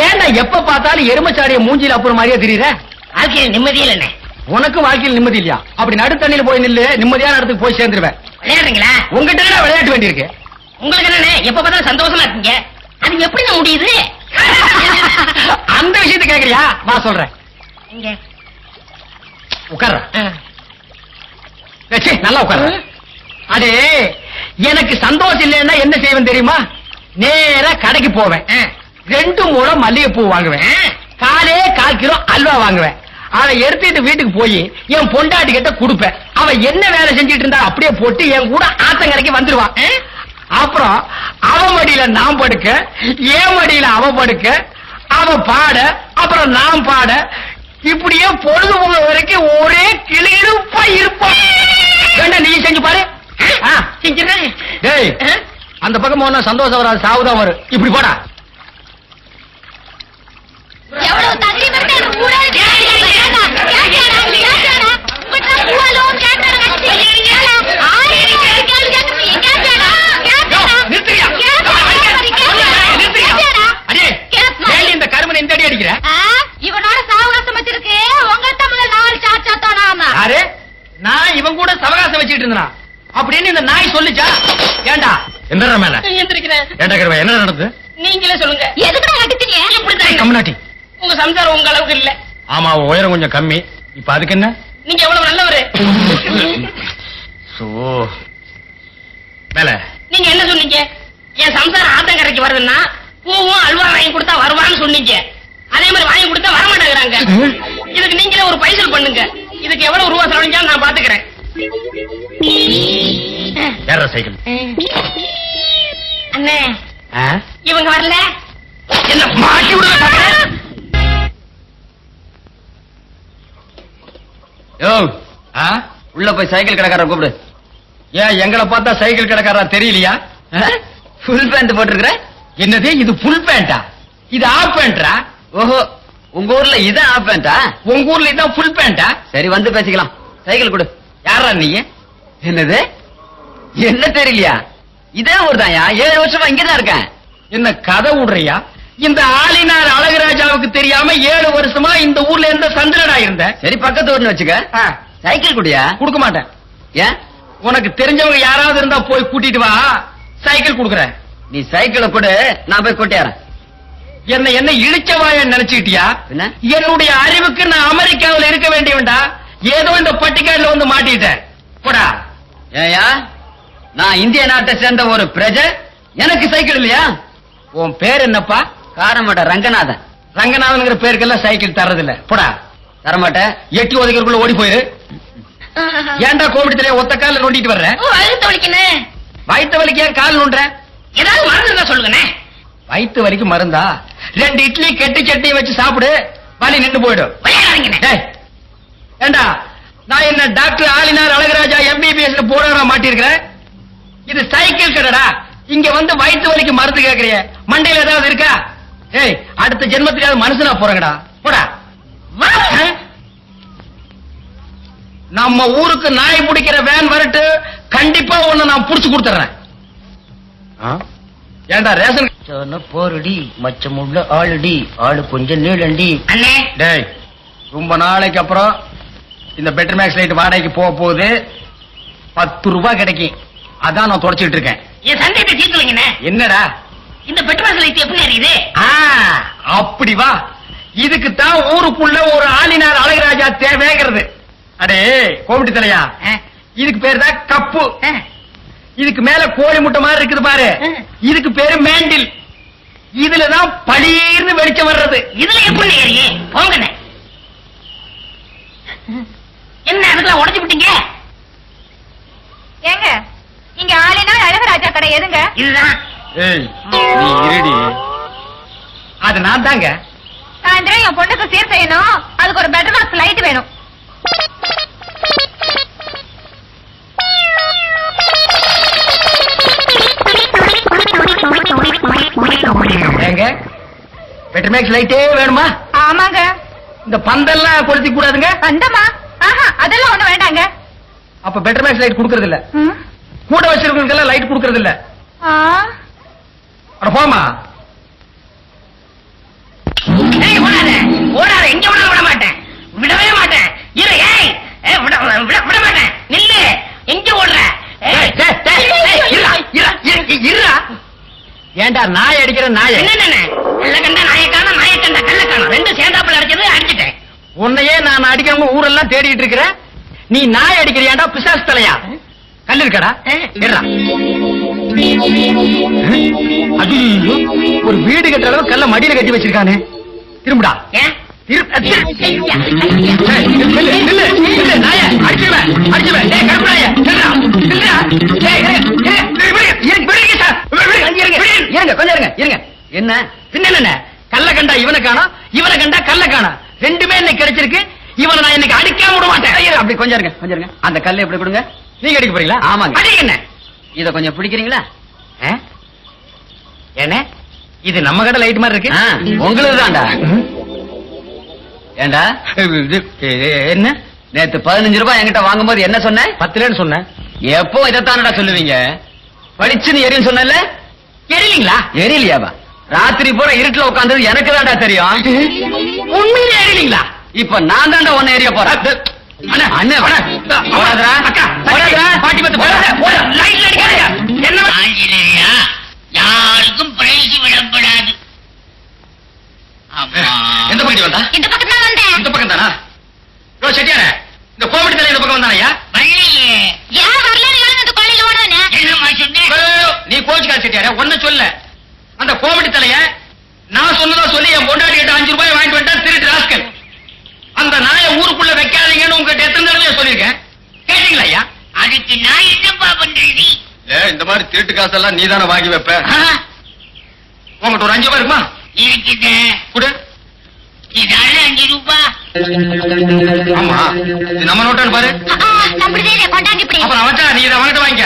ஏன்டா எப்ப பார்த்தாலும் எருமச்சாடிய மூஞ்சில அப்புறம் மாதிரியே தெரியுற? வாழ்க்கையில் நிம்மதியில் என்ன? உனக்கு வாழ்க்கையில் நிம்மதி இல்லையா? அப்படி நடுத்தண்ணில போய் நில்லு, நிம்மதியான இடத்துக்கு போய் சேர்ந்துருவேன். விளையாடுறீங்களா? உங்ககிட்ட விளையாட்டு வேண்டியிருக்கு. உங்களுக்கு என்ன எப்ப பார்த்தாலும் சந்தோஷமா இருக்கீங்க, அது எப்படி முடியுது? அந்த விஷயத்தை கேக்குறியா? நான் சொல்றேன். உட்கார்ற நல்லா உட்கார்ற. அது எனக்கு சந்தோஷம் இல்லைன்னா என்ன செய்வேன் தெரியுமா? நேரா கடைக்கு போவேன், 2 முழம் மல்லிகைப்பூ வாங்குவேன், 4 கிலோ அல்வா வாங்குவேன். அதை எடுத்துட்டு வீட்டுக்கு போய் என் பொண்டாட்டி கிட்ட கொடுப்பேன். அவ என்ன வேலை செஞ்சிட்டு இருந்தா அப்படியே போட்டு என் கூட ஆத்தங்கரைக்கு வந்துருவான். அப்புறம் அவ மடியில நான் படுக்க, என் மடியில அவ படுக்க, அவ பாட, அப்புறம் நான் பாட, இப்படியே பொழுது போக வரைக்கும் ஒரே கிளியிருப்பா இருப்போம். நீ செஞ்சு பாரு. அந்த பக்கம் போனா சந்தோஷம் வராது, சாவுதான் வரும். இப்படி போடா. இந்த கருமனை இந்த அடி அடிக்கிற? இவனோட சாவகாசம் வச்சிருக்கு. உங்கள்கிட்ட முதல் 4 சாச்சாத்தானா? யாரு? நான் இவன் கூட சவகாசம் வச்சுட்டு இருந்தா அப்படின்னு இந்த நாய் சொல்லுச்சா? ஏண்டா எந்த மேல என்ன நடந்தது? நீங்களே சொல்லுங்க. எதுக்கு கட்டிட்டீங்க? கம்னாட்டி உங்க சம்சாரம் உங்க அளவுக்கு இல்ல. ஆமா, உயரம் கொஞ்சம் கம்மி. இப்ப அதுக்கு என்ன? நீங்க எவ்வளவு நல்லவரு. மேல நீங்க என்ன சொன்னீங்க? என் சம்சாரம் ஆத்தங்கரைக்கு வருதுன்னா பூவும் அல்வா வாங்கி கொடுத்தா வருவான்னு சொன்னீங்க. அதே மாதிரி வாங்கி கொடுத்தா வரமாட்டேங்கிறாங்க. இதுக்கு நீங்களே ஒரு பைசல் பண்ணுங்க. இதுக்கு எவ்வளவு ரூபா செலவழிஞ்சாலும் நான் பாத்துக்கிறேன். சைக்கிள் அண்ணே, இவங்க வரல. என்ன மாட்டி விடுங்க. உள்ள போய் சைக்கிள் கடைக்காரன் கூப்பிடு. ஏன் எங்களை பார்த்தா சைக்கிள் கடைக்காரா தெரியலையா? ஃபுல் பேண்ட் போட்டிருக்கிற? என்னது இது ஃபுல் பேண்டா? இது ஆஃப் பேண்டா? ஓஹோ, உங்க ஊர்ல இதான் ஆஃப் பேண்டா? உங்க ஊர்ல இதான் ஃபுல் பேண்டா? சரி, வந்து பேசிக்கலாம். சைக்கிள் கொடு. யாரா நீ? என்னது என்ன தெரியலையா? இதே ஊர் தான்யா, 7 வருஷமா இங்கதான் இருக்கேன். என்ன கதை விடுறியா? இந்த ஆளினார் அழகுராஜாவுக்கு தெரியாம 7 வருஷமா இந்த ஊர்ல எந்த சந்திரடா இருந்த? சரி, பக்கத்து ஊர்னு வச்சுக்க. சைக்கிள் குடியா? கொடுக்க மாட்டேன். ஏன்? உனக்கு தெரிஞ்சவங்க யாராவது இருந்தா போய் கூட்டிட்டு வா, சைக்கிள் கொடுக்குறேன். நீ சைக்கிளை கொடு, நான் போய் கூட்டியாரன். என்ன இழிச்சவாய நினைச்சுக்கிட்டியா? என்னுடைய அறிவுக்கு நான் அமெரிக்காவில் இருக்க வேண்டியவன்டா. ஏதோ இந்த பட்டிக்காடுல வந்து மாட்டிட்டேன். போடா. ஏயா, நான் இந்திய நாட்டை சேர்ந்த ஒரு பிரஜை, எனக்கு சைக்கிள் இல்லையா? உன் பேர் என்னப்பா? காரமாட்ட ரங்கநாதன். ரங்கநாதன் பேருக்கெல்லாம் சைக்கிள் தரதில்ல. போடா. தரமாட்டேன். எட்டி ஒதுக்கிறதுக்குள்ள ஓடி போயிரு. ஏன்டா கோவிடத்துல ஒத்த கால நோண்டிட்டு வர்ற? வயிற்று வலிக்குன்னு. வயிற்று வலிக்கு ஏன் கால் நோண்டுற? ஏதாவது மருந்து சொல்லுங்க. வயிற்று வலிக்கு மருந்தா? 2 இட்லி கெட்டி சட்னி வச்சு சாப்பிடு, வலி நின்று போயிடும். ஏண்டா, நான் என்ன டாக்டர் ஆளினார் அழகுராஜா MBBS போட மாட்டிருக்கிறேன்? இது சைக்கிள் கடைடா. இங்க வந்து வயிற்று வலிக்கு மருந்து கேட்கறிய? மண்டையில ஏதாவது இருக்கா? ஏய், அடுத்த ஜென்மத்துக்காவது மனுஷனா போறங்கடா. போடா. நம்ம ஊருக்கு நாய் பிடிக்கிற வேன் வரட்டு, கண்டிப்பா உன்னை நான் புடிச்சு கொடுத்துறேன். ஏண்டா ரேஷன் போருடி மச்சமுள்ள ஆளுடி, ஆளு கொஞ்சம் நீளண்டி. அண்ணே, டேய், ரொம்ப நாளைக்கு அப்புறம் இந்த பெட்ரோல் மேக்ஸ் லைட் வாடகைக்கு போக போகுது. 10 ரூபாய் கிடைக்கும். அதான் நான் தொடச்சிட்டு இருக்கேன். என் சந்தேகத்தை தீர்த்து வைங்கண்ணே. என்னடா இந்த பெட்ரோல் லைட் எப்படி அறியுது? அப்படி வா. இதுக்கு தான் ஊருக்குள்ள ஒரு ஆளினார் அழகுராஜா தேவைங்கிறது. அடே கோமிட்டி தலையா, இதுக்கு பேரு தான் கப்பு. இதுக்கு மேல கோழி முட்டை மாதிரி இருக்குது பாரு, இதுக்கு பேரு மேண்டில். இதுலதான் பளீர்னு வெளிச்சம் வர்றது. இதுல எப்படி ஏறியே? போங்கண்ணே. என்ன அதுக்கெல்லாம் உடச்சு விட்டீங்க? ஏங்க, இங்க ஆளினார் அழகுராஜா கடை எதுங்க? இதுதான். ஏய், நீ இருடி. அது நான் தாங்க. சாயந்தரம் என் பொண்ணுக்கு சீர் செய்யணும், அதுக்கு ஒரு பெட்ரோல் மார்க்ஸ் லைட் வேணும். ஏங்க, பெட்ரோல் மேக்ஸ் லைட்டே வேணுமா? ஆமாங்க. இந்த பந்தெல்லாம் கொளுத்தி கூடாதுங்க. பந்தமா? அதெல்லாம் ஒண்ணு வேண்டாங்க. அப்ப பெட்ரோல் மேக்ஸ் லைட் குடுக்கறது இல்ல. கூட வச்சிருக்கவங்களுக்கு எல்லாம் லைட் குடுக்கறது இல்ல. அட போமா. ஏய், ஓடாத ஓடாத, எங்க விட விட மாட்டேன், விடவே மாட்டேன். இரு, ஏய், விட விட மாட்டேன், நில்லு. எங்க ஓடுற? ஏண்டா நாய் அடிக்கிற நாய? என்ன கல்ல கண்டா நாயக்கான, நாயக்கண்டா கல்ல காணும், ரெண்டும் சேர்ந்தாப்புல அடிச்சது, அடிச்சிட்டேன். உன்னையே நான் அடிக்கிறவங்க ஊரெல்லாம் தேடிட்டு இருக்கிறேன். நீ நாய் அடிக்கிறியாண்டா பிசாசு தலையா? கல் இருக்கடா, அது ஒரு வீடு கட்டுற அளவு கல்ல மடியில கட்டி வச்சிருக்கானே. திரும்புடா. ஏன்? என்ன பின்ன கல்ல கண்டா இவனை காணோம், இவனை கண்டா கல்ல காணோம், ரெண்டுமே இன்னைக்கு கிடைச்சிருக்கு. இவனை நான் இன்னைக்கு அடிக்காம விட மாட்டேன். அப்படி கொஞ்சம் இருங்க, கொஞ்சம் இருங்க. அந்த கல்லை எப்படி கொடுங்க. நீங்க அடிக்க போறீங்களா? ஆமாங்க. அடிக்க. என்ன இத கொஞ்சம் பிடிக்கிறீங்களா? என்ன இது நம்ம கடை லைட் மாதிரி இருக்கு? உங்களுக்கு தான்டா. ஏண்டா என்ன நேத்து 15 ரூபாய் என்கிட்ட வாங்கும்போது என்ன சொன்ன? 10 சொன்னேன். எப்போ இதைத்தானடா சொல்லுவீங்க? படிச்சுன்னு எரியும் சொன்னல, எரியலீங்களா? எரியலையாவா? ராத்திரி பூரா இருட்டுல உட்கார்ந்தது எனக்கு தான்டா தெரியும். உண்மையிலே எரியலீங்களா? இப்ப நான் தான்டா உன்னை எரிய போறேன். அண்ணா பாட்டி பத்து என்ன ஆஞ்சநேயா, யாருக்கும் பிரைஸ் விடப்படாது. எந்த பக்கம் வந்தா? இந்த பக்கம் தான் வந்தேன். இந்த பக்கம் தானா? செட்டியார இந்த கோமடி தலை இந்த பக்கம் வந்தானயா? வரலையே. ஏன் வரலன்னு அந்த கொள்ளையில ஓடுவானே? என்னம்மா சொன்னேன்? நீ கோச்சுக்கார செட்டியார ஒண்ணு சொல்ல. அந்த கோமடி தலைய நான் சொன்னதா சொல்லி என் பொண்டாடி கிட்ட 5 ரூபாய் வாங்கிட்டு வந்தா திருட்டு ராஸ்கல். அந்த நாயை ஊருக்குள்ள வைக்காதீங்கன்னு உங்ககிட்ட எத்தனை தடவை சொல்லியிருக்கேன், கேட்டீங்களா ஐயா? அதுக்கு நான் என்னப்பா பண்றது? இந்த மாதிரி திருட்டு காசெல்லாம் நீ தானே வாங்கி வைப்ப. உங்ககிட்ட ஒரு 5 ரூபாய் இருக்குமா? இருக்குது. குடு. இதால 5 ரூபாய். ஆமா, இது நம்ம நோட்டான்னு பாரு. நம்மளுதே கொண்டாங்க இப்படி. அப்புறம் அவச்சா நீ இதை வாங்கிட்டு வாங்கிக்க.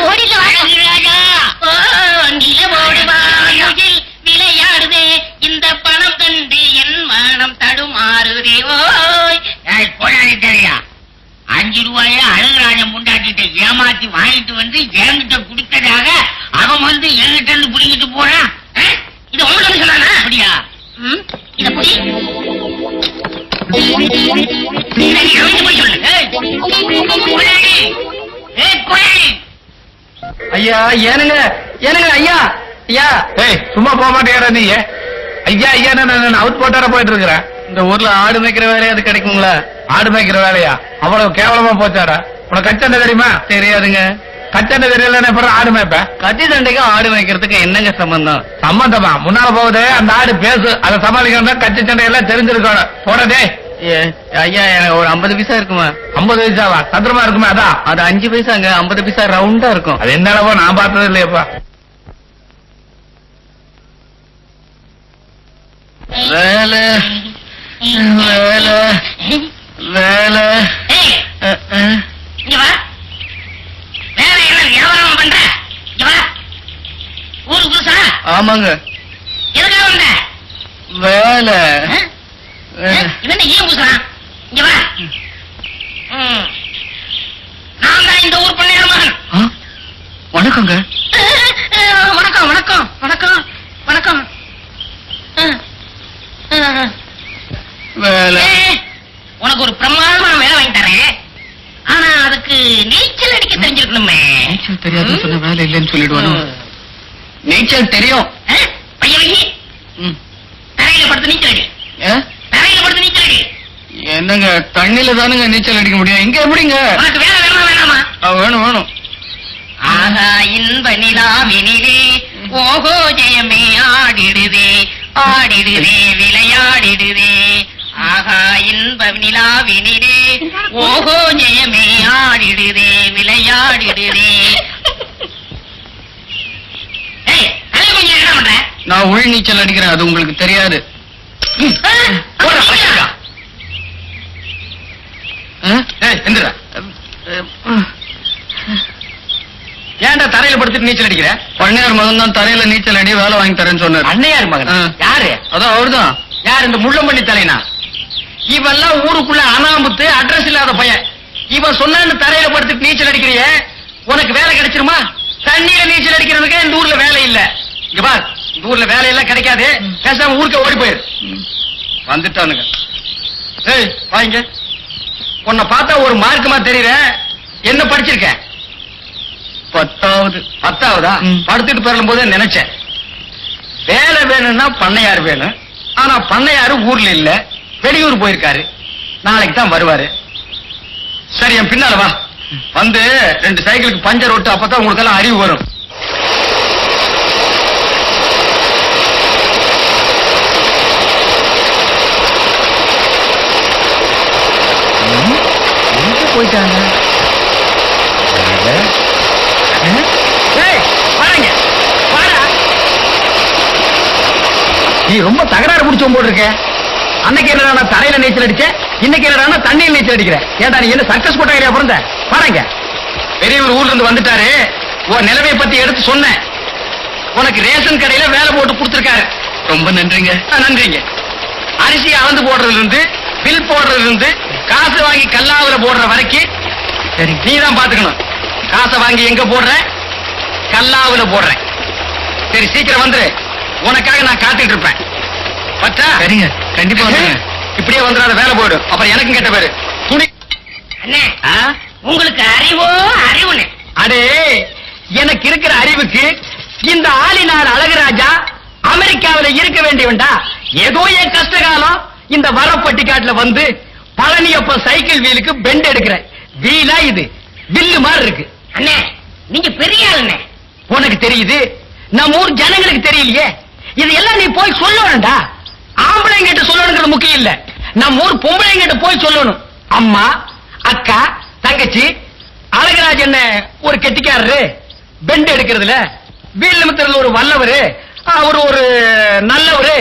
ஓடில ராஜா, நில ஓடுவா முகில் விளையாடுதே, இந்த பணம் கண்டு என் மனம் தடுமாறுதே. ஓய் போடாது தெரியா? 5 ரூபாய அழகுராஜன் முண்டாட்டிட்ட ஏமாத்தி வாங்கிட்டு வந்து என்கிட்ட குடுத்ததாக அவன் வந்து என்கிட்ட இருந்து புடிங்கிட்டு போறான். இது உங்களுக்கு சொன்னானா? அப்படியா? இத புடி. ஐயா ஏனுங்க ஏனுங்க ஐயா ஐயா. சும்மா போக மாட்டேங்கிற நீ. ஐயா ஐயா நான் அவுட் போட்டார போயிட்டு இருக்கிறேன். இந்த ஊர்ல ஆடு மேய்க்கிற வேலையாவது கிடைக்குங்களா? ஆடு மேய்க்கிற வேலையா? அவ்வளவு கேவலமா போச்சாடா. உனக்கு கச்சண்டை தெரியுமா? தெரியாதுங்க. கச்சண்டை தெரியல அப்புறம் ஆடு மேய்ப்ப? கத்தி சண்டைக்கும் ஆடு மேய்க்கிறதுக்கு என்னங்க சம்பந்தம்? சம்பந்தமா முன்னால போகுது அந்த ஆடு பேசு, அதை சமாளிக்கணும். கச்சி சண்டை எல்லாம் தெரிஞ்சிருக்கணும். போடதே ஐயா எனக்கு ஒரு 50 பைசா இருக்குமா? 50 பைசாவா? சதுரமா இருக்குமா? அதான் அது 5 பைசாங்க. 50 பைசா ரவுண்டா இருக்கும். அது என்ன அளவோ நான் பார்த்தது இல்லையப்பா. வேலை வேலை வேலை. வியாபாரம் பண்ற ஊருக்கு புதுசா? ஆமாங்க. எதுக்காக வந்த? வேலை இவன் ஏன் புதுசான்? இங்க வா. நான் தான் இந்த ஊர் பண்ணையார் மகன். வணக்கங்க. வணக்கம் வணக்கம் வணக்கம் வணக்கம். வேலை உனக்கு ஒரு பிரமாதமான வேலை வாங்கி தரேன். ஆனா அதுக்கு நீச்சல் அடிக்க தெரிஞ்சிருக்கணுமே. நீச்சல் தெரியாதுன்னு சொன்ன வேலை இல்லைன்னு சொல்லிடுவானோ? நீச்சல் தெரியும். பையன் தரையில படுத்து நீச்சல் அடி. தரையில படுத்து நீச்சல் அடி. என்னங்க தண்ணில தானுங்க நீச்சல் அடிக்க முடியும், இங்க எப்படிங்க? உனக்கு வேலை வேணுமா வேணாமா? வேணும் வேணும். ஆஹா இன்ப நிலாவினிலே ஓஹோ ஜெயமே ஆடிடுதே, ஆடிடுதே விளையாடிடுதே. ஆஹா இன்ப நிலாவினிலே ஓஹோ ஜெயமே ஆடிடுதே விளையாடிடுதே. என்ன பண்ற? நான் உள் நீச்சல் அடிக்கிறேன், அது உங்களுக்கு தெரியாது. ஏன்டா தரையில படுத்துட்டு நீச்சல் அடிக்கிற? பண்ணையார் மகன் தான் தரையில நீச்சல் அடி வேலை வாங்கி தரேன்னு சொன்னார். பண்ணையார் மகன் யாரு? அதான் அவர்தான். யார்? இந்த முள்ளம்பள்ளி தலைனா? இவெல்லாம் ஊருக்குள்ள அனாமுத்து அட்ரஸ் இல்லாத பையன். இவன் சொன்னான்னு தரையில படுத்துட்டு நீச்சல் அடிக்கிறிய, உனக்கு வேலை கிடைச்சிருமா? தண்ணியில நீச்சல் அடிக்கிறதுக்கு இந்த ஊர்ல வேலை இல்ல. இங்க பார், இந்த ஊர்ல வேலையெல்லாம் கிடைக்காது, பேசாம ஊருக்கு ஓடி போயிரு. வந்துட்டானுங்க. ஏய் வாங்க. உன்னை பார்த்தா ஒரு மார்க்குமா தெரியற. என்ன படிச்சிருக்க? 10வது. 10வதா? படுத்துட்டு பெறும் போது நினைச்சேன் வேலை வேணும்னா பண்ணையார் வேணும். ஆனா பண்ணையாரு ஊர்ல இல்ல, வெளியூர் போயிருக்காரு. நாளைக்கு தான் வருவாரு. சரி என் பின்னால வா. வந்து 2 சைக்கிளுக்கு பஞ்சர் ஓட்டு, அப்பதான் உங்களுக்கு எல்லாம் அறிவு வரும். போயிட்டாங்க. நீ ரொம்ப தகராறு பிடிச்சோம் போட்டு இருக்க. அன்னைக்கு என்னடா தரையில நீச்சல் அடிச்ச, இன்னைக்கு என்னடா தண்ணியில் நீச்சல் அடிக்கிற. ஏண்டா நீ என்ன சர்க்கஸ் போட்டாங்க பிறந்த? பாருங்க, பெரியவர் ஊர்ல இருந்து வந்துட்டாரு. உன் நிலைமையை பத்தி எடுத்து சொன்னேன். உனக்கு ரேஷன் கடையில வேலை போட்டு கொடுத்திருக்காரு. ரொம்ப நன்றிங்க. நன்றிங்க. அரிசி அளந்து போடுறதுல இருந்து, பில் போடுறதுல இருந்து, காசு வாங்கி கல்லாவுல போடுற வரைக்கும் சரி நீ தான் பாத்துக்கணும். காசை வாங்கி எங்க போடுற? கல்லாவுல போடுறேன். சரி சீக்கிரம் வந்துரு, உனக்காக நான் காத்துட்டு இருப்பேன். பட்டா? சரிங்க, கண்டிப்பா வந்துருங்க. இப்படியே வந்துடாத, வேலை போயிடும். அப்புறம் எனக்கும் கேட்ட பேரு துணி. அண்ணே, உங்களுக்கு அறிவோ அறிவுனே. அடே, எனக்கு இருக்கிற அறிவுக்கு இந்த ஆளினார் அழகுராஜா அமெரிக்காவில இருக்க வேண்டியவன்டா. ஏதோ என் கஷ்ட காலம் இந்த வரப்பட்டிக்காட்டுல வந்து பழனியப்ப சைக்கிள் வீலுக்கு பெண்ட் எடுக்கிறேன். வீலா இது வில்லு மாதிரி இருக்கு. அண்ணே, நீங்க பெரிய ஆளுண்ணே. உனக்கு தெரியுது, நம்ம ஊர் ஜனங்களுக்கு தெரியலையே. இதெல்லாம் நீ போய் சொல்லணும்டா. ஆம்பளைங்கிட்ட சொல்லணுங்கிறது முக்கியம் இல்ல, நம்ம ஊர் பொம்பளைங்கிட்ட போய் சொல்லணும். அம்மா, அக்கா, தங்கச்சி, அழகராஜ் என்ன ஒரு கெட்டிக்காரரு, பெண்ட் எடுக்கிறதுல வீல் நிமித்தத்துல ஒரு வல்லவரு, அவரு ஒரு நல்லவரு,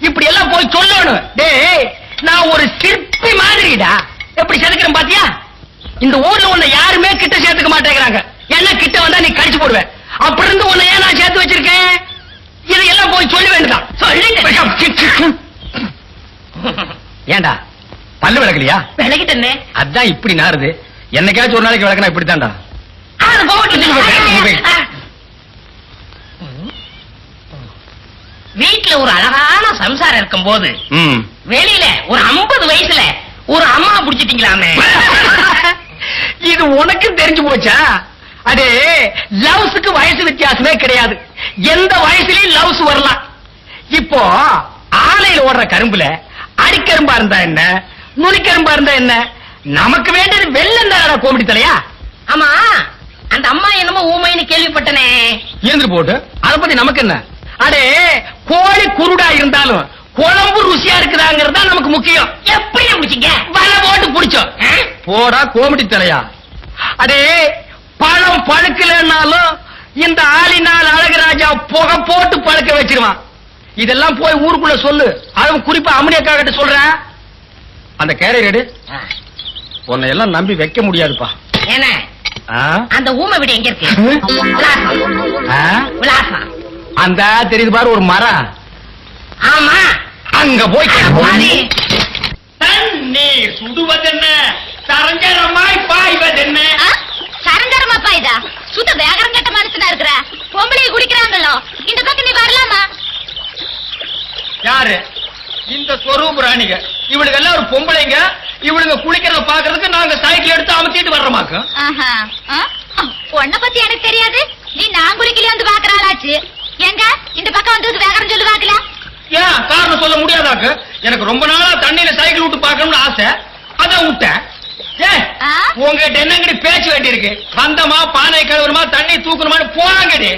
இப்படி எல்லாம் போய் சொல்லணும். டேய், நான் ஒரு சிற்பி மாதிரிடா. எப்படி செதுக்கிறேன் பாத்தியா? இந்த ஊர்ல உன்னை யாருமே கிட்ட சேர்த்துக்க மாட்டேங்கிறாங்க. என்ன கிட்ட வந்தா நீ கடிச்சு போடுவேன். அப்படி இருந்து உன்னை ஏன் நான் சேர்த்து வச்சிருக்கேன்? இதையெல்லாம் போய் சொல்ல வேண்டியதான். ஏண்டா பல்லு விளக்கலையா? விளக்கிட்டே. அதான் இப்படி நாருது. என்னைக்காச்சும் ஒரு நாளைக்கு விளக்கனா இப்படித்தான்டா. வீட்டுல ஒரு அழகான சம்சாரம் இருக்கும் போது வெளியில ஒரு 50 வயசுல ஒரு அம்மா புடிச்சிட்டீங்களாமே. இது உனக்கு தெரிஞ்சு போச்சா? அடே, லவ்ஸுக்கு வயசு வித்தியாசமே கிடையாது. எந்த வயசுலயும் லவ்ஸ் வரலாம். இப்போ ஆலையில ஓடுற கரும்புல அடிக்கரும்பா இருந்தா என்ன, நுனிக்கரும்பா இருந்தா என்ன? நமக்கு வேண்டியது வெள்ளம் தானடா கோமிடி தலையா. ஆமா, அந்த அம்மா என்னமோ ஊமைன்னு கேள்விப்பட்டனே. ஏந்திரு போட்டு, அத பத்தி நமக்கு என்ன? அடே, கோழி குருடா இருந்தாலும் குழம்பு ருசியா இருக்குதாங்கிறது தான் நமக்கு முக்கியம். எப்படி பிடிச்சீங்க? வலை போட்டு பிடிச்சோம். போடா கோமிடி தலையா. அடே, பழம் பழுக்கலன்னாலும் இந்த ஆளினால் அழகுராஜா புகை போட்டு பழுக்க வச்சிருவான். இதெல்லாம் போய் ஊருக்குள்ள சொல்லு. அதுவும் குறிப்பா அம்மனியக்கா கிட்ட சொல்றேன். அந்த கேரியர் எடு. உன்னை எல்லாம் நம்பி வைக்க முடியாதுப்பா. என்ன அந்த ஊமை வீடு எங்க இருக்கு? விலாசம் அந்த தெரியுது பாரு, ஒரு மரம். ஆமா, அங்க போய் தண்ணீர் சுடுவதென்ன, சரஞ்சரமாய் பாய்வதென்ன. சரஞ்சரமா பாய்தா? சுத்த வேகரம் கட்ட மனுஷனா இருக்கிற பொம்பளை குடிக்கிறாங்களோ, இந்த பக்கம் நீ வரலாமா? யாரு இந்த ஸ்வரூப ராணிங்க? இவளுக்கு எல்லாம் ஒரு பொம்பளைங்க. இவளுங்க குளிக்கிறத பாக்குறதுக்கு நாங்க சைக்கிள் எடுத்து அமுத்திட்டு வர்றோமாக்கு. உன்ன பத்தி எனக்கு தெரியாது. நீ நான் குளிக்கல வந்து பாக்குறாளாச்சு. எங்க இந்த பக்கம் வந்து வேகரம் சொல்லு பாக்கல. ஏன் காரணம் சொல்ல முடியாதாக்கு? எனக்கு ரொம்ப நாளா தண்ணியில சைக்கிள் விட்டு பாக்கணும்னு ஆசை, அதான் விட்டேன். உங்ககிட்ட என்னங்கடி பேச்சு வேண்டி இருக்கு? வந்தமா பானை கழுவுறமா தண்ணி தூக்கணுமான்னு போனாங்கடி.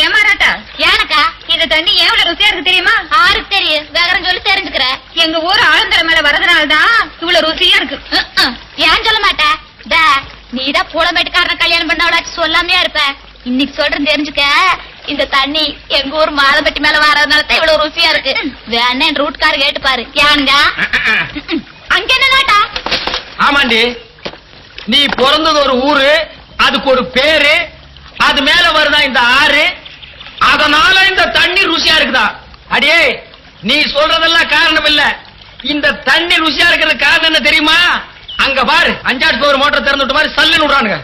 ஏமாறாட்டா ஏனக்கா இந்த தண்ணி எவ்வளவு ருசியா இருக்கு தெரியுமா? ஆருக்கு தெரியும், வேகரம் சொல்லி தெரிஞ்சுக்கிற. எங்க ஊர் ஆழந்தர மேல வரதுனாலதான் இவ்வளவு ருசியா இருக்கு. ஏன் சொல்ல மாட்டேன்? நீதான் பூலமேட்டுக்காரன கல்யாணம் பண்ணவளாச்சு சொல்லாமையா இருப்ப. இன்னைக்கு சொல்றேன் தெரிஞ்சுக்க. இந்த தண்ணி எங்க ஊர் மாதம்பட்டி மேல வரதுனால தான் இவ்வளவு ருசியா இருக்கு. வேணா என் ரூட்காரு கேட்டு பாரு. ஏனுங்க அங்க என்ன நாட்டா? ஆமாண்டி, நீ பிறந்தது ஒரு ஊரு, அதுக்கு ஒரு பேரு, அது மேல வருதா இந்த ஆறு, அதனால இந்த தண்ணி ருசியா இருக்குதா? அடியே, நீ சொல்றதெல்லாம் காரணம் இல்ல. இந்த தண்ணி ருசியா இருக்கிறது காரணம் என்ன தெரியுமா? அங்க பாரு, 5 மோட்டர் திறந்து விட்ட மாதிரி சல்லுன்னு விடுறானுங்க.